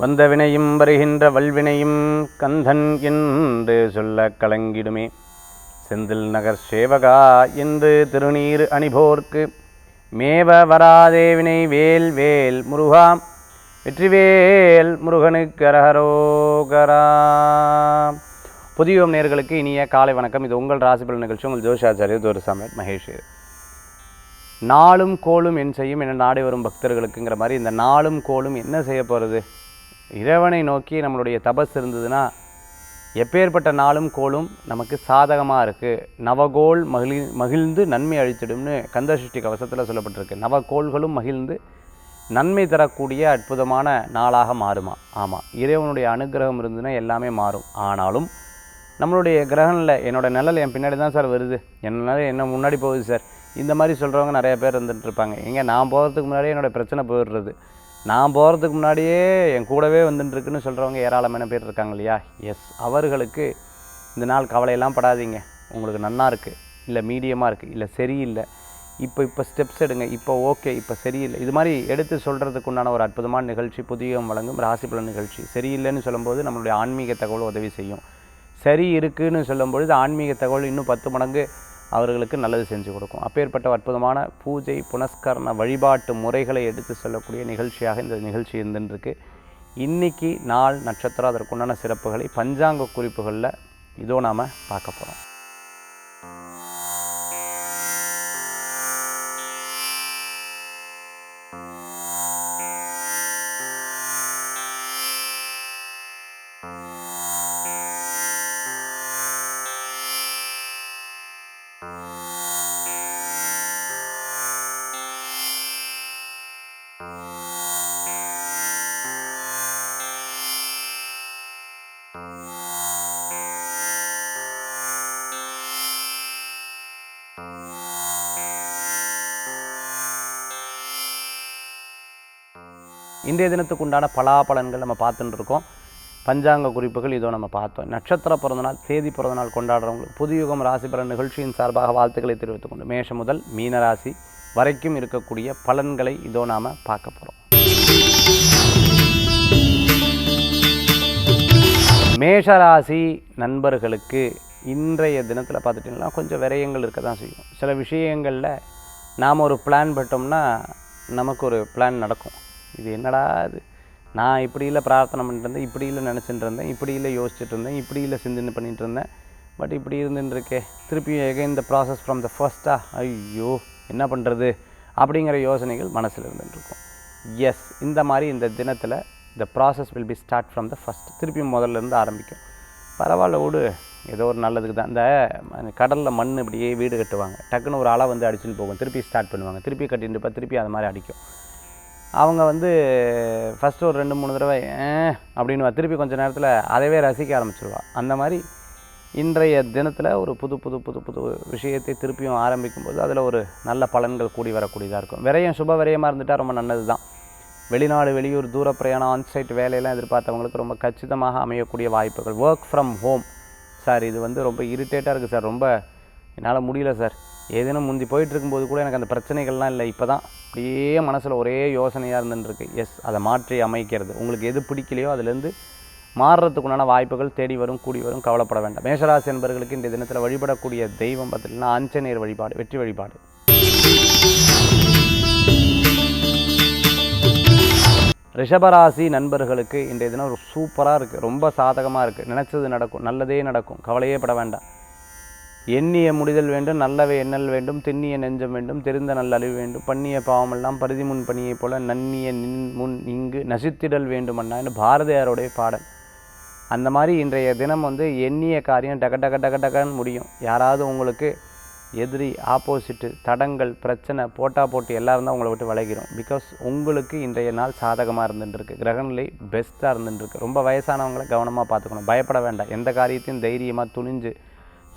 வந்த வினையும் வருகின்ற வல்வினையும் கந்தன் என்று சொல்ல கலங்கிடுமே. செந்தில் நகர் சேவகா என்று திருநீர் அணிபோர்க்கு மேவ வராதே வினை வேல் வேல் முருகா வெற்றிவேல் முருகனுக்கு அரஹரோகரா. புதியோம் நேர்களுக்கு இனிய காலை வணக்கம். இது உங்கள் ராசிபலன் நிகழ்ச்சி. உங்கள் ஜோஷாச்சாரியர் துரைசாமி மகேஷ். நாளும் கோளும் என் செய்யும் என நாடி வரும் பக்தர்களுக்குங்கிற மாதிரி இந்த நாளும் கோளும் என்ன செய்ய போகிறது? இறைவனை நோக்கி நம்மளுடைய தபஸ் இருந்ததுன்னா எப்பேற்பட்ட நாளும் கோளும் நமக்கு சாதகமாக இருக்குது. நவகோள் மகிழ்ந்து நன்மை அழித்திடும்னு கந்தசஷ்டி கவசத்தில் சொல்லப்பட்டிருக்கு. நவகோள்களும் மகிழ்ந்து நன்மை தரக்கூடிய அற்புதமான நாளாக மாறுமா? ஆமாம், இறைவனுடைய அனுகிரகம் இருந்ததுன்னா எல்லாமே மாறும். ஆனாலும் நம்மளுடைய கிரகனில் என்னோடய நிழல் என் பின்னாடி தான் சார் வருது, என்னால் என்ன முன்னாடி போகுது சார், இந்த மாதிரி சொல்கிறவங்க நிறைய பேர் இருந்துகிட்ருப்பாங்க. எங்கே நான் போகிறதுக்கு முன்னாடியே என்னோடய பிரச்சனை போயிடுறது, நான் போகிறதுக்கு முன்னாடியே என் கூடவே வந்துட்டுருக்குன்னு சொல்கிறவங்க ஏராளமான பேர் இருக்காங்க இல்லையா? எஸ், அவர்களுக்கு இந்த நாள் கவலையெல்லாம் படாதீங்க. உங்களுக்கு நன்னா இருக்குது, இல்லை மீடியமாக இருக்குது, இல்லை சரியில்லை, இப்போ ஸ்டெப்ஸ் எடுங்க, இப்போ ஓகே, இப்போ சரியில்லை, இது மாதிரி எடுத்து சொல்கிறதுக்கு உண்டான ஒரு அற்புதமான நிகழ்ச்சி புதியம் வழங்கும் ராசிபலன் நிகழ்ச்சி. சரியில்லைன்னு சொல்லும்போது நம்மளுடைய ஆன்மீக தகவல் உதவி செய்யும். சரி இருக்குதுன்னு சொல்லும்பொழுது ஆன்மீக தகவல் இன்னும் 10 மடங்கு அவர்களுக்கு நல்லது செஞ்சு கொடுக்கும். அப்பேற்பட்ட அற்புதமான பூஜை புனஸ்கரண வழிபாட்டு முறைகளை எடுத்து சொல்லக்கூடிய நிகழ்ச்சியாக இந்த நிகழ்ச்சி இருந்துருக்கு. இன்றைக்கி நாள் நட்சத்திரம் அதற்குண்டான சிறப்புகளை பஞ்சாங்க குறிப்புகளில் இதோ நாம் பார்க்க போகிறோம். இன்றைய தினத்துக்கு உண்டான பலாபலன்கள் நம்ம பார்த்துட்டு இருக்கோம். பஞ்சாங்க குறிப்புகள் இதோ நம்ம பார்த்தோம். நட்சத்திர பிறந்தநாள் தேதி பிறந்தநாள் கொண்டாடுறவங்களுக்கு புதுயுகம் ராசிபலன் நிகழ்ச்சியின் சார்பாக வாழ்த்துக்களை தெரிவித்துக் கொண்டு மேஷம் முதல் மீனராசி வரைக்கும் இருக்கக்கூடிய பலன்களை இதோ நாம் பார்க்க போகிறோம். மேஷராசி நண்பர்களுக்கு இன்றைய தினத்தில் பார்த்துட்டிங்கன்னா கொஞ்சம் விரயங்கள் இருக்க தான் செய்யும். சில விஷயங்களில் நாம் ஒரு பிளான் பட்டோம்னா நமக்கு ஒரு பிளான் நடக்கும். இது என்னடா இது, நான் இப்படி இல்லை பிரார்த்தனை பண்ணிட்டு இருந்தேன், இப்படி இல்லை நினச்சிட்டு இருந்தேன், இப்படி இல்லை யோசிச்சுட்டு இருந்தேன், இப்படி இல்லை சிந்தனை பண்ணிகிட்டு இருந்தேன், பட் இப்படி இருந்துருக்கே, திருப்பி எகைன் இந்த ப்ராசஸ் ஃப்ரம் த ஃபர்ஸ்ட்டா, ஐயோ என்ன பண்ணுறது அப்படிங்கிற யோசனைகள் மனசில் இருந்துருக்கும். எஸ், இந்த மாதிரி இந்த தினத்தில் the process will be start from the first. திருப்பி முதல்லேருந்து ஆரம்பிக்கும். பரவாயில்ல விடு, ஏதோ ஒரு நல்லதுக்கு தான். இந்த கடலில் மண் இப்படியே வீடு கட்டுவாங்க, டக்குன்னு ஒரு அலை வந்து அடிச்சுன்னு போகும், திருப்பி ஸ்டார்ட் பண்ணுவாங்க, திருப்பி கட்டிட்டு திருப்பி அது மாதிரி அடிக்கும். அவங்க ஃபஸ்ட்டு ஒரு 2-3 தடவை அப்படின்னு திருப்பி கொஞ்சம் நேரத்தில் அதைவே ரசிக்க ஆரம்பிச்சிடுவா. அந்த மாதிரி இன்றைய தினத்தில் ஒரு புது புது புது புது விஷயத்தை திருப்பியும் ஆரம்பிக்கும்போது அதில் ஒரு நல்ல பலன்கள் கூடி வரக்கூடியதாக இருக்கும். விரயம் சுப விரயமாக இருந்துட்டால் ரொம்ப நல்லது தான். வெளிநாடு வெளியூர் தூர பிரயாணம் ஆன்சைட் வேலையெல்லாம் எதிர்பார்த்தவங்களுக்கு ரொம்ப கச்சிதமாக அமையக்கூடிய வாய்ப்புகள். ஒர்க் ஃப்ரம் ஹோம் சார், இது ரொம்ப இரிட்டேட்டாக இருக்குது சார், ரொம்ப என்னால் முடியல சார், ஏதேனும் முந்தி போயிட்டுருக்கும்போது கூட எனக்கு அந்த பிரச்சனைகள்லாம் இல்லை, இப்போ தான் அப்படியே மனசில் ஒரே யோசனையாக இருந்துருக்கு. எஸ், அதை மாற்றி அமைக்கிறது. உங்களுக்கு எது பிடிக்கலையோ அதுலேருந்து மாறுறதுக்குண்டான வாய்ப்புகள் தேடி வரும், கூடி வரும், கவலைப்பட வேண்டாம். மேஷராசி என்பவர்களுக்கு இந்த தினத்தில் வழிபடக்கூடிய தெய்வம் பார்த்திங்கன்னா ஆஞ்சநேயர் வழிபாடு, வெற்றி வழிபாடு. ரிஷபராசி நண்பர்களுக்கு இன்றைய தினம் ஒரு சூப்பராக இருக்குது, ரொம்ப சாதகமாக இருக்குது. நினச்சது நடக்கும், நல்லதே நடக்கும், கவலையே பட வேண்டாம். எண்ணிய முடிதல் வேண்டும், நல்லவை எண்ணல் வேண்டும், திண்ணிய நெஞ்சம் வேண்டும், தெரிந்த நல்ல அழிவு வேண்டும், பண்ணிய பாவமெல்லாம் பரிதி முன் பணியை போல நன்னிய முன் இங்கு நசித்திடல் வேண்டுமன்னான்னு பாரதியாருடைய பாடல். அந்த மாதிரி இன்றைய தினம் எண்ணிய காரியம் டக டக டக டகன்னு முடியும். யாராவது உங்களுக்கு எதிரி, ஆப்போசிட்டு, தடங்கள், பிரச்சனை, போட்டி எல்லாம் இருந்தால் உங்களை விட்டு விலகிடும். பிகாஸ் உங்களுக்கு இன்றைய நாள் சாதகமாக இருந்துட்டுருக்கு, கிரகநிலை பெஸ்ட்டாக இருந்துட்டுருக்கு. ரொம்ப வயசானவங்களை கவனமாக பார்த்துக்கணும், பயப்பட வேண்டாம். எந்த காரியத்தையும் தைரியமாக துணிஞ்சு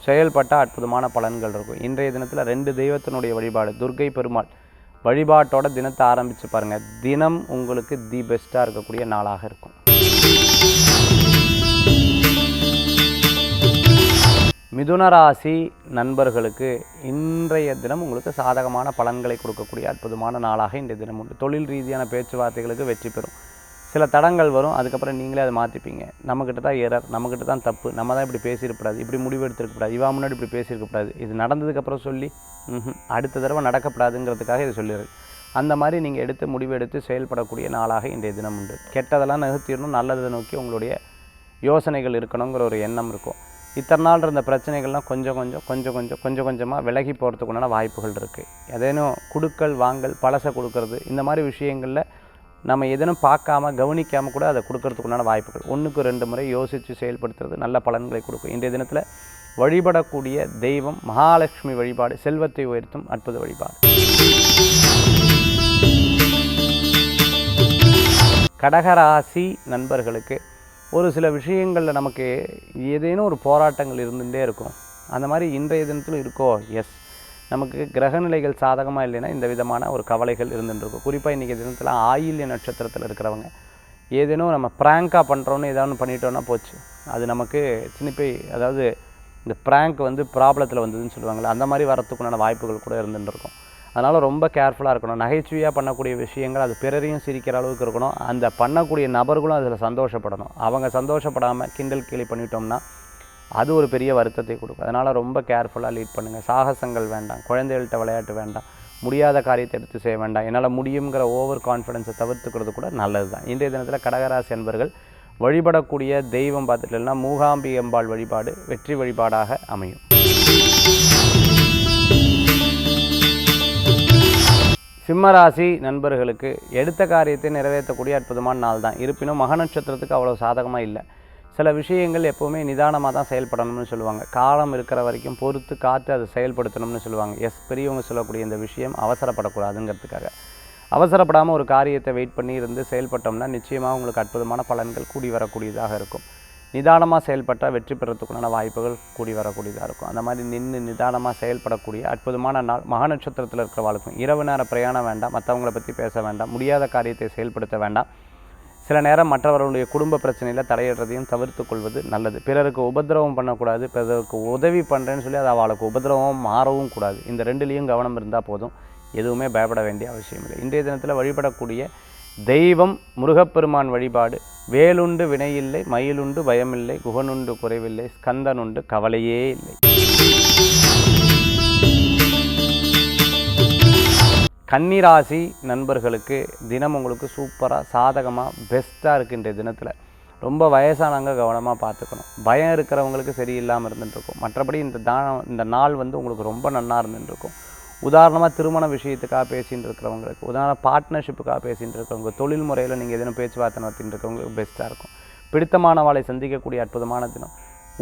செயல்பட்டால் அற்புதமான பலன்கள் இருக்கும். இன்றைய தினத்தில் 2 தெய்வத்தினுடைய வழிபாடு, துர்க்கை பெருமாள் வழிபாட்டோட தினத்தை ஆரம்பித்து பாருங்கள். தினம் உங்களுக்கு தி பெஸ்ட்டாக இருக்கக்கூடிய நாளாக இருக்கும். மிதுனராசி நண்பர்களுக்கு இன்றைய தினம் உங்களுக்கு சாதகமான பலன்களை கொடுக்கக்கூடிய அற்புதமான நாளாக இன்றைய தினம் உண்டு. தொழில் ரீதியான பேச்சுவார்த்தைகளுக்கு வெற்றி பெறும். சில தடங்கள் வரும், அதுக்கப்புறம் நீங்களே அதை மாற்றிப்பீங்க. நம்மக்கிட்ட தான் எரர், நம்மக்கிட்ட தான் தப்பு, நம்ம தான் இப்படி பேசியிருக்கக்கூடாது, இப்படி முடிவு எடுத்துருக்கக்கூடாது, இவா முன்னாடி இப்படி பேசியிருக்கக்கூடாது, இது நடந்ததுக்கப்புறம் சொல்லி அடுத்த தடவை நடக்கப்படாதுங்கிறதுக்காக இது சொல்லிடுறது. அந்த மாதிரி நீங்கள் எடுத்து முடிவு எடுத்து செயல்படக்கூடிய நாளாக இன்றைய தினம் உண்டு. கெட்டதெல்லாம் நிகழ்த்திடணும், நல்லதை நோக்கி உங்களுடைய யோசனைகள் இருக்கணுங்கிற ஒரு எண்ணம் இருக்கும். இத்தனை நாள் இருந்த பிரச்சனைகள்லாம் கொஞ்சம் கொஞ்சமாக விலகி போகிறதுக்குண்டான வாய்ப்புகள் இருக்குது. ஏதேனும் கொடுக்கல் வாங்கல் பழசை கொடுக்கறது, இந்த மாதிரி விஷயங்களில் நம்ம எதனும் பார்க்காம கவனிக்காமல் கூட அதை கொடுக்கறதுக்குண்டான வாய்ப்புகள். 1க்கு 2 முறை யோசித்து செயல்படுத்துறது நல்ல பலன்களை கொடுக்கும். இன்றைய தினத்தில் வழிபடக்கூடிய தெய்வம் மகாலட்சுமி வழிபாடு, செல்வத்தை உயர்த்தும் அற்புத வழிபாடு. கடகராசி நண்பர்களுக்கு ஒரு சில விஷயங்களில் நமக்கு ஏதேனும் ஒரு போராட்டங்கள் இருந்துகிட்டே இருக்கும். அந்த மாதிரி இன்றைய தினத்தில் இருக்கோ, எஸ், நமக்கு கிரகநிலைகள் சாதகமாக இல்லைன்னா இந்த விதமான ஒரு கவலைகள் இருந்துருக்கும். குறிப்பாக இன்றைக்கி தினத்தில் ஆயில்ய நட்சத்திரத்தில் இருக்கிறவங்க ஏதேனும் நம்ம ப்ராங்காக பண்ணுறோன்னு ஏதாவது பண்ணிட்டோன்னா போச்சு, அது நமக்கு சின்ன அதாவது இந்த ப்ராங்க் ப்ராப்ளத்தில் வந்ததுன்னு சொல்லுவாங்களே, அந்த மாதிரி வரத்துக்குண்டான வாய்ப்புகள் கூட இருந்துருக்கும். அதனால் ரொம்ப கேர்ஃபுல்லாக இருக்கணும். நகைச்சுவையாக பண்ணக்கூடிய விஷயங்கள் அது பிறரையும் சிரிக்கிற அளவுக்கு இருக்கணும். அந்த பண்ணக்கூடிய நபர்களும் அதில் சந்தோஷப்படணும். அவங்க சந்தோஷப்படாமல் கிண்டல் கேலி பண்ணிட்டோம்னா அது ஒரு பெரிய வருத்தத்தை கொடுக்கும். அதனால் ரொம்ப கேர்ஃபுல்லாக லீட் பண்ணுங்கள். சாகசங்கள் வேண்டாம், குழந்தைகள்கிட்ட விளையாட்டு வேண்டாம், முடியாத காரியத்தை எடுத்து செய்ய வேண்டாம். என்னால் முடியுங்கிற ஓவர் கான்ஃபிடென்ஸை தவிர்த்துக்கிறது கூட நல்லது தான். இன்றைய தினத்தில் கடகராசி அன்பர்கள் வழிபடக்கூடிய தெய்வம் பார்த்துட்டோம்னா மூகாம்பிகை அம்பாள் வழிபாடு வெற்றி வழிபாடாக அமையும். சிம்மராசி நண்பர்களுக்கு எடுத்த காரியத்தை நிறைவேற்றக்கூடிய அற்புதமான நாள் தான். இருப்பினும் மக நட்சத்திரத்துக்கு அவ்வளோ சாதகமாக இல்லை. சில விஷயங்கள் எப்போவுமே நிதானமாக தான் செயல்படணும்னு சொல்லுவாங்க. காலம் இருக்கிற வரைக்கும் பொறுத்து காத்து அதை செயல்படுத்தணும்னு சொல்லுவாங்க. எஸ், பெரியவங்க சொல்லக்கூடிய இந்த விஷயம் அவசரப்படக்கூடாதுங்கிறதுக்காக. அவசரப்படாமல் ஒரு காரியத்தை வெயிட் பண்ணி இருந்து செயல்பட்டோம்னா நிச்சயமாக உங்களுக்கு அற்புதமான பலன்கள் கூடி வரக்கூடியதாக இருக்கும். நிதானமாக செயல்பட்டால் வெற்றி பெறத்துக்குண்டான வாய்ப்புகள் கூடி வரக்கூடியதாக இருக்கும். அந்த மாதிரி நிதானமாக செயல்படக்கூடிய அற்புதமான நாள். மக நட்சத்திரத்தில் இருக்கிறவாளுக்கும் இரவு நேர பிரயாணம் வேண்டாம், மற்றவங்களை பற்றி பேச வேண்டாம், முடியாத காரியத்தை செயல்படுத்த வேண்டாம். சில நேரம் மற்றவர்களுடைய குடும்ப பிரச்சனையில் தலையிடுறதையும் தவிர்த்து கொள்வது நல்லது. பிறருக்கு உபதிரவம் பண்ணக்கூடாது, பிறருக்கு உதவி பண்ணுறேன்னு சொல்லி அது அவளுக்கு உபதிரவம் மாறவும் கூடாது. இந்த 2லேயும் கவனம் இருந்தால் போதும், எதுவுமே பயப்பட வேண்டிய அவசியம் இல்லை. இன்றைய தினத்தில் வழிபடக்கூடிய தெய்வம் முருகப்பெருமான் வழிபாடு. வேலுண்டு வினையில்லை, மயிலுண்டு பயமில்லை, குகனுண்டு குறைவில்லை, ஸ்கந்தனுண்டு கவலையே இல்லை. கன்னிராசி நண்பர்களுக்கு தினம் உங்களுக்கு சூப்பராக சாதகமாக பெஸ்ட்டாக இருக்கின்ற தினத்தில் ரொம்ப வயசானவங்க கவனமாக பார்த்துக்கணும். பயம் இருக்கிறவங்களுக்கு சரியில்லாமல் இருந்துட்டுருக்கும். மற்றபடி இந்த நாள் உங்களுக்கு ரொம்ப நன்னா இருந்துட்டுருக்கும். உதாரணமாக திருமண விஷயத்துக்காக பேசிகிட்டு இருக்கிறவங்களுக்கு, உதாரண பார்ட்னர்ஷிப்புக்காக பேசிகிட்டு இருக்கிறவங்க, தொழில் முறையில் நீங்கள் எதுவும் பேச்சுவார்த்தை நடத்திட்டு இருக்கிறவங்களுக்கு பெஸ்ட்டாக இருக்கும். பிடித்தமானவாளை சந்திக்கக்கூடிய அற்புதமான தினம்.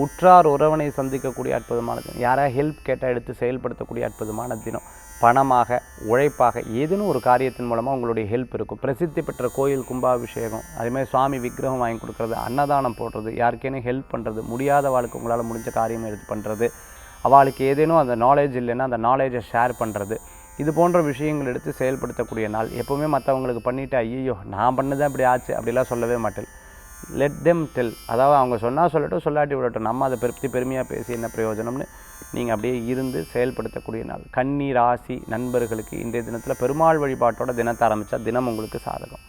உற்றார் உறவனை சந்திக்கக்கூடிய அற்புதமான தினம். யாராவது ஹெல்ப் கேட்டால் எடுத்து செயல்படுத்தக்கூடிய அற்புதமான தினம். பணமாக உழைப்பாக ஏதேனும் ஒரு காரியத்தின் மூலமாக உங்களுடைய ஹெல்ப் இருக்கும். பிரசித்தி பெற்ற கோயில் கும்பாபிஷேகம், அதேமாதிரி சுவாமி விக்கிரகம் வாங்கி கொடுக்குறது, அன்னதானம் போடுறது, யாருக்கேனும் ஹெல்ப் பண்ணுறது, முடியாத வாழ்க்கை உங்களால் முடிஞ்ச காரியம் எடுத்து பண்ணுறது, அவளுக்கு ஏதேனும் அந்த நாலேஜ் இல்லைன்னா அந்த நாலேஜை ஷேர் பண்ணுறது, இது போன்ற விஷயங்கள் எடுத்து செயல்படுத்தக்கூடிய நாள். எப்போவுமே மற்றவங்களுக்கு பண்ணிவிட்டு ஐயோ நான் பண்ணதான் இப்படி ஆச்சு அப்படிலாம் சொல்லவே மாட்டேன். Let them tell. அதாவது அவங்க சொன்னால் சொல்லட்டும், சொல்லாட்டி விடட்டும், நம்ம அதை பெருமையாக பேசி என்ன பிரயோஜனம்னு நீங்கள் அப்படியே இருந்து செயல்படுத்தக்கூடிய நாள். கன்னி ராசி நண்பர்களுக்கு இன்றைய தினத்தில் பெருமாள் வழிபாட்டோட தினத்தை ஆரம்பித்தா தினம் உங்களுக்கு சாதகம்.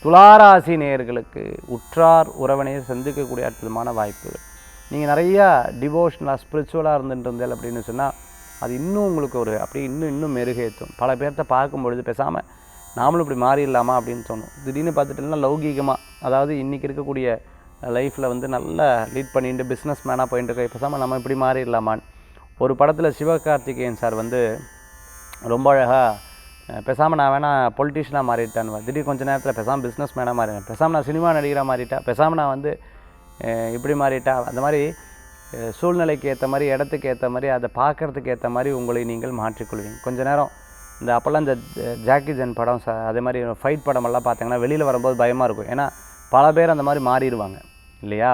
துளாராசி நேயர்களுக்கு உற்றார் உறவினை சந்திக்கக்கூடிய அற்புதமான வாய்ப்புகள். நீங்கள் நிறையா டிவோஷனலாக ஸ்பிரிச்சுவலாக இருந்துட்டு அப்படின்னு சொன்னால் அது இன்னும் உங்களுக்கு ஒரு அப்படியே இன்னும் மெருகேற்றும். பல பேர்த்த பார்க்கும்பொழுது பேசாமல் நாமளும் இப்படி மாறிடலாமா அப்படின்னு தோணும். திடீர்னு பார்த்துட்டுனா லௌகீகமாக, அதாவது இன்றைக்கி இருக்கக்கூடிய லைஃப்பில் நல்லா லீட் பண்ணிட்டு பிஸ்னஸ் மேனாக போயிட்டு இருக்க, பேசாமல் நம்ம இப்படி மாறிடலாமான்னு. ஒரு படத்தில் சிவகார்த்திகேயன் சார் ரொம்ப அழகாக பேசாமல் நான் வேணால் பொலிட்டிஷியனாக மாறிட்டேன்னு, திடீர் கொஞ்சம் நேரத்தில் பேசாமல் பிஸ்னஸ் மேனாக மாறிட்டேன், பேசாமல் நான் சினிமா நடிகராக மாறிட்டேன், பேசாமல் நான் இப்படி மாறிட்டா. அந்த மாதிரி சூழ்நிலைக்கு ஏற்ற மாதிரி, இடத்துக்கு ஏற்ற மாதிரி, அதை பார்க்குறதுக்கு ஏற்ற மாதிரி உங்களை நீங்கள் மாற்றிக்கொள்வீங்க. கொஞ்சம் நேரம் அப்போல்லாம் இந்த ஜாக்கி ஜான் படம் அதே மாதிரி ஃபைட் படமெல்லாம் பார்த்தீங்கன்னா வெளியில் வரும்போது பயமாக இருக்கும். ஏன்னா பல பேர் அந்த மாதிரி மாறிடுவாங்க இல்லையா.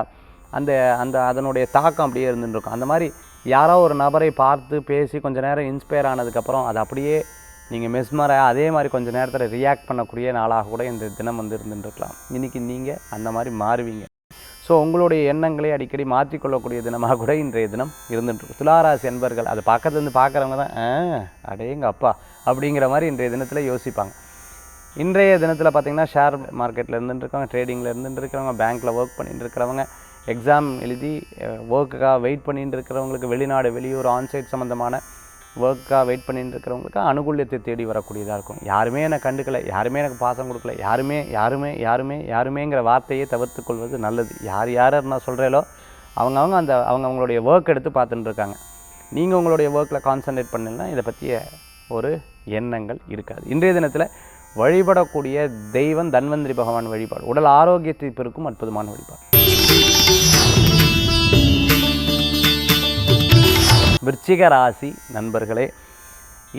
அதனுடைய தாக்கம் அப்படியே இருந்துருக்கும். அந்த மாதிரி யாரோ ஒரு நபரை பார்த்து பேசி கொஞ்சம் நேரம் இன்ஸ்பயர் ஆனதுக்கப்புறம் அது அப்படியே நீங்கள் மெஸ்மராக அதே மாதிரி கொஞ்சம் நேரத்தில் ரியாக்ட் பண்ணக்கூடிய நாளாக கூட இந்த தினம் இருந்துருக்கலாம். இன்றைக்கி நீங்கள் அந்த மாதிரி மாறுவீங்க. ஸோ உங்களுடைய எண்ணங்களை அடிக்கடி மாற்றிக்கொள்ளக்கூடிய தினமாக கூட இன்றைய தினம் இருந்துட்டுருக்கும். துளாராசி அன்பர்கள் அதை பக்கத்துலேருந்து பார்க்குறவங்க தான் அடேங்க அப்பா அப்படிங்கிற மாதிரி இன்றைய தினத்தில் யோசிப்பாங்க. இன்றைய தினத்தில் பார்த்திங்கன்னா ஷேர் மார்க்கெட்டில் இருந்துட்டுருக்கவங்க, ட்ரேடிங்கில் இருந்துட்டுருக்கிறவங்க, பேங்க்கில் ஒர்க் பண்ணிட்டு இருக்கிறவங்க, எக்ஸாம் எழுதி ஒர்க்குக்காக வெயிட் பண்ணிட்டு இருக்கிறவங்களுக்கு, வெளிநாடு வெளியூர் ஆன்சைட் சம்மந்தமான ஒர்க்காக வெயிட் பண்ணிட்டு இருக்கிறவங்களுக்கு அனுகூல்யத்தை தேடி வரக்கூடியதாக இருக்கும். யாருமே என்னை கண்டுக்கலை, யாருமே எனக்கு பாசம் கொடுக்கல, யாருமேங்கிற வார்த்தையை தவிர்த்து கொள்வது நல்லது. யார் நான் சொல்கிறேனோ அவங்கவுங்க அவங்களுடைய ஒர்க் எடுத்து பார்த்துட்டு இருக்காங்க. நீங்கள் உங்களுடைய ஒர்க்கில் கான்சன்ட்ரேட் பண்ணலைன்னா இதை பற்றிய ஒரு எண்ணங்கள் இருக்காது. இன்றைய தினத்தில் வழிபடக்கூடிய தெய்வம் தன்வந்திரி பகவான் வழிபாடு உடல் ஆரோக்கியத்தை பெருக்கும் அற்புதமான வழிபாடு. விருச்சிக ராசி நண்பர்களே,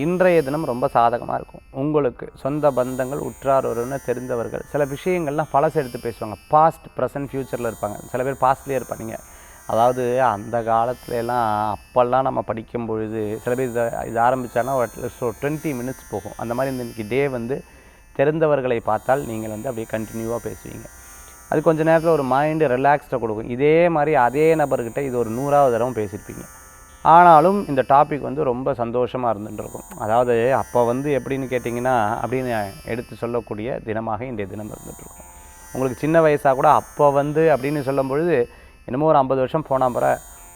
இன்றைய தினம் ரொம்ப சாதகமாக இருக்கும். உங்களுக்கு சொந்த பந்தங்கள், உற்றார் உறவினர், தெரிந்தவர்கள் சில விஷயங்கள்லாம் பழசை எடுத்து பேசுவாங்க. பாஸ்ட், ப்ரெசன்ட், ஃப்யூச்சரில் இருப்பாங்க. சில பேர் பாஸ்ட்லேயே இருப்பாங்க. அதாவது அந்த காலத்துலலாம் அப்போல்லாம் நம்ம படிக்கும் பொழுது சில பேர் இது ஆரம்பித்தாங்கன்னா ஸோ 20 மினிட்ஸ் போகும். அந்த மாதிரி இன்றைக்கி டே வந்து தெரிந்தவர்களை பார்த்தால் நீங்கள் வந்து அப்படியே கண்டினியூவாக பேசுவீங்க. அது கொஞ்சம் நேரத்தில் ஒரு மைண்டு ரிலாக்ஸ்டாக கொடுக்கும். இதே மாதிரி அதே நபர்கிட்ட இது ஒரு 100வது தடவை பேசியிருப்பீங்க. ஆனாலும் இந்த டாபிக் வந்து ரொம்ப சந்தோஷமாக இருந்துகிட்ருக்கும். அதாவது அப்போ வந்து எப்படின்னு கேட்டிங்கன்னா அப்படின்னு எடுத்து சொல்லக்கூடிய தினமாக இன்றைய தினம் இருந்துகிட்ருக்கும். உங்களுக்கு சின்ன வயசாக கூட அப்போ வந்து அப்படின்னு சொல்லும் பொழுது என்னமோ ஒரு 50 வருஷம் போனால் பிற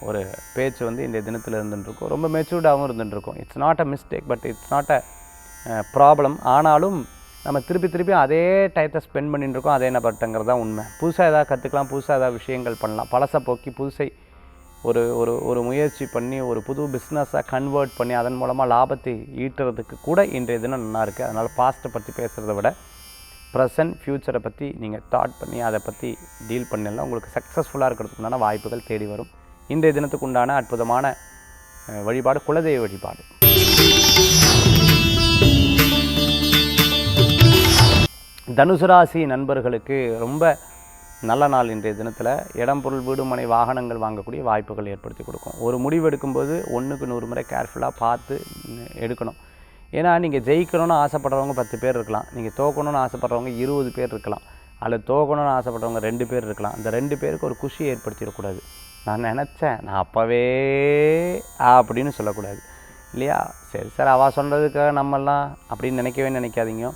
ஒரு பேச்சு வந்து இந்த தினத்தில் இருந்துகிட்ருக்கும். ரொம்ப மெச்சூர்டாகவும் இருந்துகிட்ருக்கும். It's not a mistake, but it's not a problem. ஆனாலும் நம்ம திருப்பி அதே டயத்தை ஸ்பெண்ட் பண்ணிட்டுருக்கோம் அதே நபர்கிட்டங்கிறது தான் உண்மை. புதுசாக எதாவது கற்றுக்கலாம், புதுசாக எதாவது விஷயங்கள் பண்ணலாம். பழசை போக்கி புதுசை ஒரு ஒரு ஒரு முயற்சி பண்ணி ஒரு புது பிஸ்னஸாக கன்வெர்ட் பண்ணி அதன் மூலமாக லாபத்தை ஈட்டுறதுக்கு கூட இன்றைய தினம் நல்லா இருக்குது. அதனால் பாஸ்ட்டை பற்றி பேசுகிறத விட ப்ரெசன்ட், ஃப்யூச்சரை பற்றி நீங்கள் தாட் பண்ணி அதை பற்றி டீல் பண்ணலாம். உங்களுக்கு சக்ஸஸ்ஃபுல்லாக இருக்கிறதுக்குண்டான வாய்ப்புகள் தேடி வரும். இன்றைய தினத்துக்கு உண்டான அற்புதமான வழிபாடு குலதெய்வ வழிபாடு. தனுசு ராசி நண்பர்களுக்கு ரொம்ப நல்ல நாள். இன்றைய தினத்தில் இடம், பொருள், வீடு, மனை, வாகனங்கள் வாங்கக்கூடிய வாய்ப்புகள் ஏற்படுத்தி கொடுக்கும். ஒரு முடிவு எடுக்கும்போது 1க்கு 100 முறை கேர்ஃபுல்லாக பார்த்து எடுக்கணும். ஏன்னா நீங்கள் ஜெயிக்கணும்னு ஆசைப்படுறவங்க 10 பேர் இருக்கலாம், நீங்கள் தோக்கணும்னு ஆசைப்படுறவங்க 20 பேர் இருக்கலாம், அதில் தோக்கணும்னு ஆசைப்படுறவங்க 2 பேர் இருக்கலாம். அந்த 2 பேருக்கு ஒரு குஷியை ஏற்படுத்திடக்கூடாது. நான் நினச்சேன், நான் அப்போவே அப்படின்னு சொல்லக்கூடாது இல்லையா? சரி சார் அவள் சொல்கிறதுக்காக நம்மெல்லாம் அப்படின்னு நினைக்காதீங்க.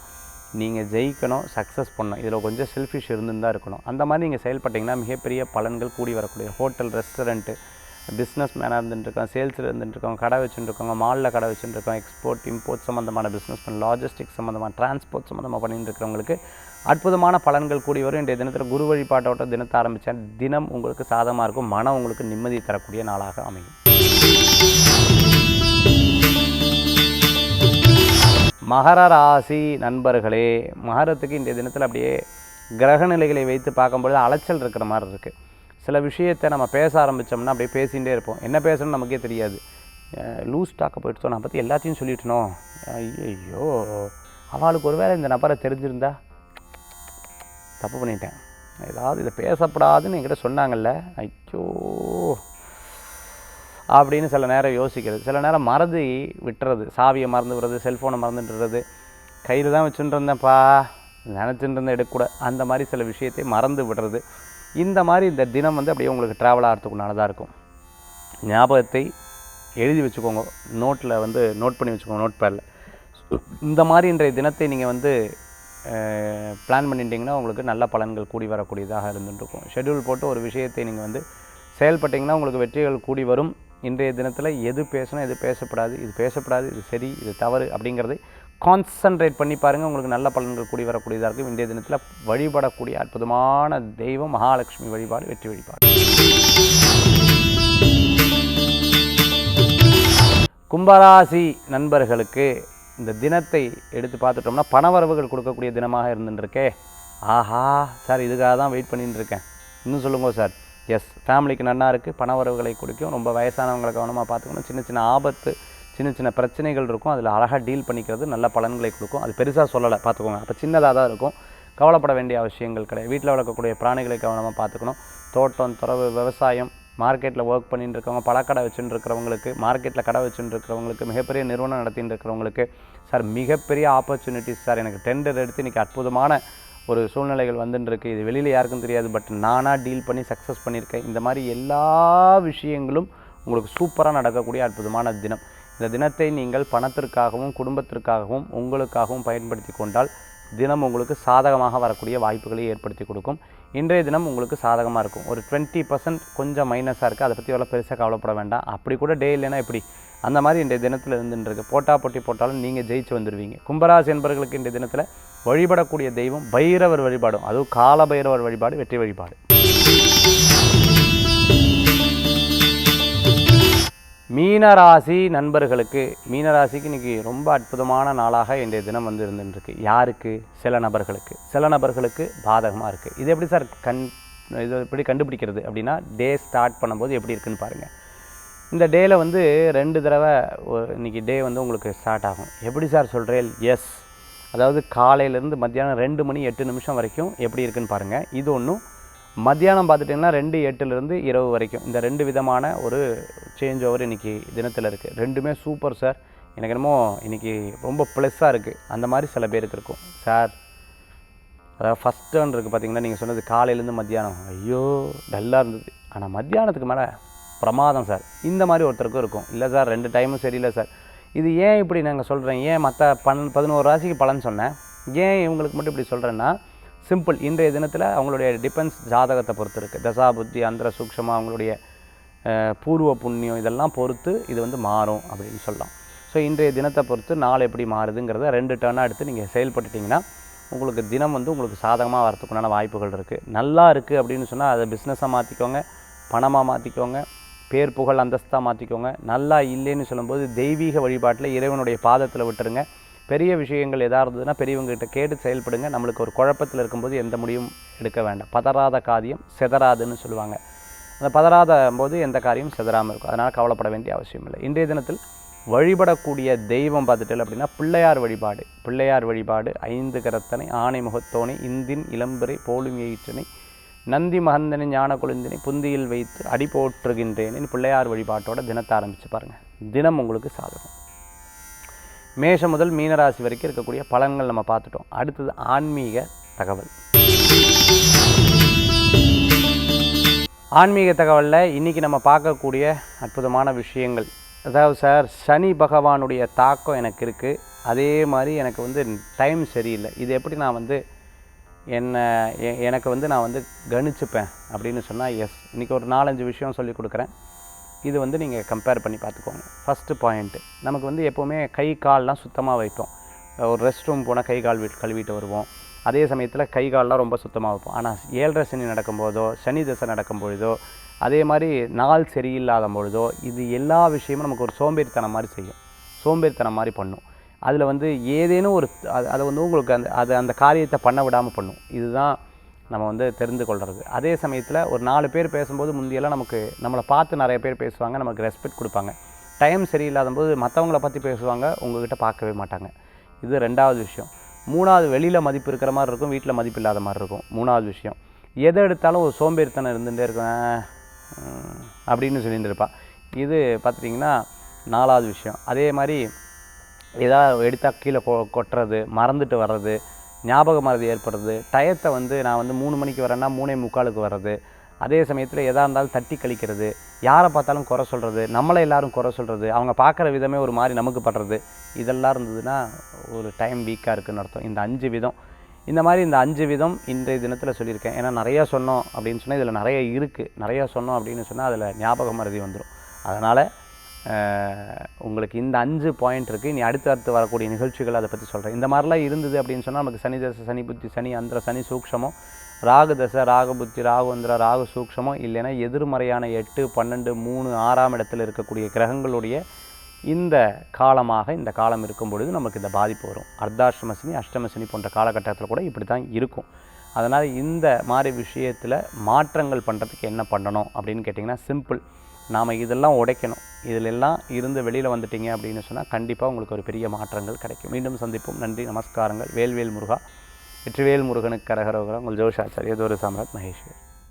நீங்கள் ஜெயிக்கணும், சக்ஸஸ் பண்ணணும். இதில் கொஞ்சம் செல்ஃபிஷ் இருந்துன்னு தான் இருக்கணும். அந்த மாதிரி நீங்கள் செயல்பட்டிங்கன்னா மிகப்பெரிய பலன்கள் கூடி வரக்கூடிய ஹோட்டல், ரெஸ்டாரண்ட்டு, பிஸ்னஸ் மேனாக இருந்துட்டுருக்கோம், சேல்ஸில் இருந்துட்டுருக்கோம், கடை வச்சுட்டுருக்கோங்க, மாலில் கடை வச்சுட்டுருக்கோம், எக்ஸ்போர்ட் இம்போர்ட் சம்மந்தமான பிஸ்னஸ் பண்ண, லாஜிஸ்டிக்ஸ் சம்மந்தமான, டிரான்ஸ்போர்ட் சம்மந்தமாக பண்ணிட்டு இருக்கிறவங்களுக்கு அற்புதமான பலன்கள் கூடி வரும். இன்றைய தினத்தில் குரு வழிபாட்டோட தினத்தை ஆரம்பித்தா தினம் உங்களுக்கு சாதகமாக இருக்கும். மனம் உங்களுக்கு நிம்மதி தரக்கூடிய நாளாக அமையும். மகர ராசி நண்பர்களே, மகரத்துக்கு இன்றைய தினத்தில் அப்படியே கிரக நிலைகளை வைத்து பார்க்கும்பொழுது அலைச்சல் இருக்கிற மாதிரி இருக்குது. சில விஷயத்தை நம்ம பேச ஆரம்பித்தோம்னா அப்படியே பேசிகிட்டே இருப்போம். என்ன பேசணும்னு நமக்கே தெரியாது. லூஸ் டாக்க போயிட்டு நான் பற்றி எல்லாத்தையும் சொல்லிட்டணும். ஐயோ அவளுக்கு ஒரு வேளை இந்த நபரை தெரிஞ்சிருந்தா தப்பு பண்ணிட்டேன், ஏதாவது இதை பேசப்படாதுன்னு என்கிட்ட சொன்னாங்கல்ல, ஐயோ அப்படின்னு சில நேரம் யோசிக்கிறது. சில நேரம் மறந்து விட்டுறது, சாவியை மறந்து விடுறது, செல்ஃபோனை மறந்துட்டுறது, கையில் தான் வச்சுட்டு இருந்தேன்ப்பா நினச்சிட்டு இருந்தேன் எடுக்கக்கூட, அந்த மாதிரி சில விஷயத்தை மறந்து விடுறது. இந்த மாதிரி இந்த தினம் வந்து அப்படியே உங்களுக்கு ட்ராவல் ஆகிறதுக்குண்டானதாக இருக்கும். ஞாபகத்தை எழுதி வச்சுக்கோங்க, நோட்டில் வந்து நோட் பண்ணி வச்சுக்கோங்க, நோட் பேடில். இந்த மாதிரி இன்றைய தினத்தை நீங்கள் வந்து பிளான் பண்ணிட்டீங்கன்னா உங்களுக்கு நல்ல பலன்கள் கூடி வரக்கூடியதாக இருந்துருக்கும். ஷெட்யூல் போட்டு ஒரு விஷயத்தை நீங்கள் வந்து செயல்பட்டிங்கன்னா உங்களுக்கு வெற்றிகள் கூடி வரும். இன்றைய தினத்தில் எது பேசணும், எது பேசப்படாது, இது பேசப்படாது, இது சரி, இது தவறு அப்படிங்கிறதை கான்சன்ட்ரேட் பண்ணி பாருங்கள். உங்களுக்கு நல்ல பலன்கள் கூடி வரக்கூடியதாக இருக்கும். இன்றைய தினத்தில் வழிபடக்கூடிய அற்புதமான தெய்வம் மகாலட்சுமி வழிபாடு, வெற்றி வழிபாடு. கும்பராசி நண்பர்களுக்கு இந்த தினத்தை எடுத்து பார்த்துட்டோம்னா பணவரவுகள் கொடுக்கக்கூடிய தினமாக இருந்துருக்கே. ஆஹா சார், இதுக்காக தான் வெயிட் பண்ணிட்டு இருக்கேன், இன்னும் சொல்லுங்க சார். எஸ், ஃபேமிலிக்கு நல்லா இருக்குது, பணவரவுகளை கொடுக்கும். ரொம்ப வயசானவங்களை கவனமாக பார்த்துக்கணும். சின்ன சின்ன ஆபத்து, சின்ன சின்ன பிரச்சனைகள் இருக்கும், அதில் அழகாக டீல் பண்ணிக்கிறது நல்ல பலன்களை கொடுக்கும். அது பெருசாக சொல்லலை, பார்த்துக்கோங்க. அப்போ சின்னதாக தான் இருக்கும், கவலைப்பட வேண்டிய அவசியங்கள் கிடையாது. வீட்டில் வளர்க்கக்கூடிய பிராணிகளை கவனமாக பார்த்துக்கணும். தோட்டம், துறவு, விவசாயம், மார்க்கெட்டில் ஒர்க் பண்ணிட்டு இருக்கவங்க, பழக்கடை வச்சுட்டு இருக்கிறவங்களுக்கு, மார்க்கெட்டில் கடை வச்சுட்டு இருக்கிறவங்களுக்கு, மிகப்பெரிய நிறுவனம் நடத்திட்டு இருக்கிறவங்களுக்கு, சார் மிகப்பெரிய ஆப்பர்ச்சுனிட்டிஸ் சார், எனக்கு டெண்டர் எடுத்து இன்றைக்கி அற்புதமான ஒரு சூழ்நிலைகள் வந்துட்டுருக்கு, இது வெளியில் யாருக்கும் தெரியாது, பட் நானாக டீல் பண்ணி சக்ஸஸ் பண்ணியிருக்கேன். இந்த மாதிரி எல்லா விஷயங்களும் உங்களுக்கு சூப்பராக நடக்கக்கூடிய அற்புதமான தினம். இந்த தினத்தை நீங்கள் பணத்திற்காகவும் குடும்பத்திற்காகவும் உங்களுக்காகவும் பயன்படுத்தி கொண்டால் தினம் உங்களுக்கு சாதகமாக வரக்கூடிய வாய்ப்புகளை ஏற்படுத்தி கொடுக்கும். இன்றைய தினம் உங்களுக்கு சாதகமாக இருக்கும். ஒரு 20% கொஞ்சம் மைனஸாக இருக்குது, அதை பற்றி எவ்வளோ பெருசாக கவலைப்பட வேண்டாம். அப்படி கூட டே இல்லைன்னா எப்படி, அந்த மாதிரி இன்றைய தினத்தில் இருந்துருக்கு. போட்டி போட்டாலும் நீங்கள் ஜெயிச்சு வந்துடுவீங்க. கும்பராசி என்பவர்களுக்கு இன்றைய தினத்தில் வழிபடக்கூடிய தெய்வம் பைரவர் வழிபாடும், அதுவும் கால பைரவர் வழிபாடு வெற்றி வழிபாடு. மீனராசி நண்பர்களுக்கு, மீனராசிக்கு இன்றைக்கி ரொம்ப அற்புதமான நாளாக இன்றைய தினம் வந்து இருந்துருக்கு. யாருக்கு? சில நபர்களுக்கு பாதகமாக இருக்குது. இது எப்படி சார் இது எப்படி கண்டுபிடிக்கிறது அப்படின்னா, டே ஸ்டார்ட் பண்ணும்போது எப்படி இருக்குன்னு பாருங்கள். இந்த டேயில் வந்து 2 தடவை இன்றைக்கி டே வந்து உங்களுக்கு ஸ்டார்ட் ஆகும். எப்படி சார் சொல்கிறேன்? எஸ், அதாவது காலையிலேருந்து மத்தியானம் 2 மணி 8 நிமிஷம் வரைக்கும் எப்படி இருக்குன்னு பாருங்கள். இது ஒன்றும் மத்தியானம் பார்த்துட்டிங்கன்னா 2:08 இரவு வரைக்கும் இந்த 2 விதமான ஒரு சேஞ்ச் ஓவர் இன்றைக்கி தினத்தில் இருக்குது. ரெண்டுமே சூப்பர் சார், எனக்கு என்னமோ இன்றைக்கி ரொம்ப ப்ளஸ்ஸாக இருக்குது, அந்த மாதிரி சில பேருக்கு இருக்கும். சார் அதாவது ஃபஸ்ட் டேர்ன் இருக்குது பார்த்திங்கன்னா, நீங்கள் சொன்னது காலையிலேருந்து மத்தியானம் ஐயோ டல்லாக இருந்தது, ஆனால் மத்தியானத்துக்கு மேலே பிரமாதம் சார், இந்த மாதிரி ஒருத்தருக்கும் இருக்கும். இல்லை சார் 2 டைமும் சரியில்லை சார். இது ஏன் இப்படி நாங்கள் சொல்கிறேன், ஏன் மற்ற 11 ராசிக்கு பலன் சொன்னேன், ஏன் இவங்களுக்கு மட்டும் இப்படி சொல்கிறேன்னா, சிம்பிள். இன்றைய தினத்தில் அவங்களுடைய டிபென்ஸ் ஜாதகத்தை பொறுத்து இருக்குது. தசா புத்தி அந்தர சூக்ஷமாக அவங்களுடைய பூர்வ புண்ணியம் இதெல்லாம் பொறுத்து இது வந்து மாறும் அப்படின்னு சொல்லலாம். ஸோ இன்றைய தினத்தை பொறுத்து நாள் எப்படி மாறுதுங்கிறத 2 டர்னாக எடுத்து நீங்கள் செயல்பட்டுட்டிங்கன்னா உங்களுக்கு தினம் வந்து உங்களுக்கு சாதகமாக வரத்துக்குண்டான வாய்ப்புகள் இருக்குது. நல்லா இருக்குது அப்படின்னு சொன்னால் அதை பிஸ்னஸாக மாற்றிக்கோங்க, பணமாக மாற்றிக்கோங்க, பேர் புகழ் அந்தஸ்தாக மாற்றிக்கோங்க. நல்லா இல்லைன்னு சொல்லும்போது தெய்வீக வழிபாட்டில் இறைவனுடைய பாதத்தில் விட்டுருங்க. பெரிய விஷயங்கள் எதாக இருந்ததுன்னா பெரியவங்ககிட்ட கேட்டு செயல்படுங்க. நம்மளுக்கு ஒரு குழப்பத்தில் இருக்கும்போது எந்த முடிவும் எடுக்க வேண்டாம். பதறாத காரியம் செதறாதுன்னு சொல்லுவாங்க. அந்த பதறாத போது எந்த காரியம் செதறாமல் இருக்கும். அதனால் கவலைப்பட வேண்டிய அவசியம் இல்லை. இன்றைய தினத்தில் வழிபடக்கூடிய தெய்வம் பார்த்துட்டு அப்படின்னா பிள்ளையார் வழிபாடு 5 கரத்தனை ஆணை முகத்தோனை இந்தின் இளம்பிறை போலும் எயிற்றனை நந்தி மகந்தனை ஞான கொழுந்தினை புந்தியில் வைத்து அடி போற்றுகின்றேன் பிள்ளையார் வழிபாட்டோட தினத்தை ஆரம்பித்து பாருங்கள். தினம் உங்களுக்கு சாதகம். மேஷம் முதல் மீனராசி வரைக்கும் இருக்கக்கூடிய பலன்கள் நம்ம பார்த்துட்டோம். அடுத்தது ஆன்மீக தகவல். ஆன்மீக தகவலில் இன்றைக்கி நம்ம பார்க்கக்கூடிய அற்புதமான விஷயங்கள், அதாவது சார் சனி பகவானுடைய தாக்கம் எனக்கு இருக்குது, அதே மாதிரி எனக்கு வந்து டைம் சரியில்லை, இது எப்படி நான் வந்து எனக்கு வந்து நான் வந்து கணிச்சுப்பேன் அப்படின்னு சொன்னால் எஸ், இன்றைக்கி ஒரு 4-5 விஷயம் சொல்லி கொடுக்குறேன். இது வந்து நீங்கள் கம்பேர் பண்ணி பார்த்துக்கோங்க. ஃபஸ்ட்டு பாயிண்ட்டு, நமக்கு வந்து எப்போவுமே கை கால்லாம் சுத்தமாக வைப்போம். ஒரு ரெஸ்ட் ரூம் போனால் கை கால் கழுவிட்டு வருவோம். அதே சமயத்தில் கை கால்லாம் ரொம்ப சுத்தமாக வைப்போம். ஆனால் 7.5 சனி நடக்கும்போதோ சனி தசை நடக்கும் பொழுதோ அதே மாதிரி நாள் சரியில்லாத பொழுதோ இது எல்லா விஷயமும் நமக்கு ஒரு சோம்பேறித்தனம் மாதிரி செய்யும், சோம்பேறித்தனம் மாதிரி பண்ணும். அதில் வந்து ஏதேனும் ஒரு அதை வந்து உங்களுக்கு அந்த காரியத்தை பண்ண விடாமல் பண்ணும். இதுதான் நம்ம வந்து தெரிந்து கொள்கிறது. அதே சமயத்தில் ஒரு 4 பேர் பேசும்போது முந்தியெல்லாம் நம்மளை பார்த்து நிறைய பேர் பேசுவாங்க, நமக்கு ரெஸ்பெக்ட் கொடுப்பாங்க. டைம் சரியில்லாத போது மற்றவங்கள பற்றி பேசுவாங்க, உங்கள்கிட்ட பார்க்கவே மாட்டாங்க. இது 2வது விஷயம். 3வது, வெளியில் மதிப்பு இருக்கிற மாதிரி இருக்கும், வீட்டில் மதிப்பு இல்லாத மாதிரி இருக்கும். 3வது விஷயம், எதை எடுத்தாலும் ஒரு சோம்பேறித்தனம் இருந்துகிட்டே இருக்கும் அப்படின்னு சொல்லிட்டு இருப்பா. இது பார்த்துட்டிங்கன்னா 4வது விஷயம். அதே மாதிரி எதாவது எடுத்தால் கீழே கொட்டுறது, மறந்துட்டு வர்றது, ஞாபக மறதி ஏற்படுறது, டயத்தை வந்து நான் வந்து 3 மணிக்கு வரேன்னா 3:45 வர்றது, அதே சமயத்தில் எதாக இருந்தாலும் தட்டி கழிக்கிறது, யாரை பார்த்தாலும் குறை சொல்கிறது, நம்மளை எல்லோரும் குறை சொல்கிறது, அவங்க பார்க்குற விதமே ஒரு மாதிரி நமக்கு படுறது, இதெல்லாம் இருந்ததுன்னா ஒரு டைம் வீக்காக இருக்குதுன்னு அர்த்தம். இந்த 5 விதம், இந்த மாதிரி இந்த 5 விதம் இன்றைய தினத்தில் சொல்லியிருக்கேன். ஏன்னா நிறையா சொன்னோம் அப்படின்னு சொன்னால் இதில் நிறைய இருக்குது, நிறையா சொன்னோம் அப்படின்னு சொன்னால் அதில் ஞாபக மறதி வந்துடும். அதனால் உங்களுக்கு இந்த 5 பாயிண்ட் இருக்குது. இனி அடுத்து வரக்கூடிய நிகழ்ச்சிகள் அதை பற்றி சொல்கிறேன். இந்த மாதிரிலாம் இருந்தது அப்படின்னு சொன்னால் நமக்கு சனி தசை, சனி புத்தி, சனி அந்தர, சனி சூக்ஷமோ, ராகு தசை, ராகு புத்தி, ராகு அந்தர, ராகு சூக்ஷமோ, இல்லைன்னா எதிர்மறையான 8, 12, 3, 6ஆம் இடத்தில் இருக்கக்கூடிய கிரகங்களுடைய இந்த காலமாக இந்த காலம் இருக்கும் பொழுது நமக்கு இந்த பாதிப்பு வரும். அர்த்தாஷ்டம சனி, அஷ்டம சனி போன்ற காலகட்டத்தில் கூட இப்படி தான் இருக்கும். அதனால் இந்த மாதிரி விஷயத்தில் மாற்றங்கள் பண்ணுறதுக்கு என்ன பண்ணணும் அப்படின்னு கேட்டிங்கன்னா சிம்பிள். நாம் இதெல்லாம் உடைக்கணும். இதிலெல்லாம் இருந்து வெளியில் வந்துட்டீங்க அப்படின்னு சொன்னால் கண்டிப்பாக உங்களுக்கு ஒரு பெரிய மாற்றங்கள் கிடைக்கும். மீண்டும் சந்திப்போம். நன்றி, நமஸ்காரங்கள். வேல்வேல் முருகா, வெற்றிவேல் முருகனுக்கு கரகரோகரா. உங்கள் ஜோஷாச்சாரிய தோர சாம்ராட் மகேஸ்வர்.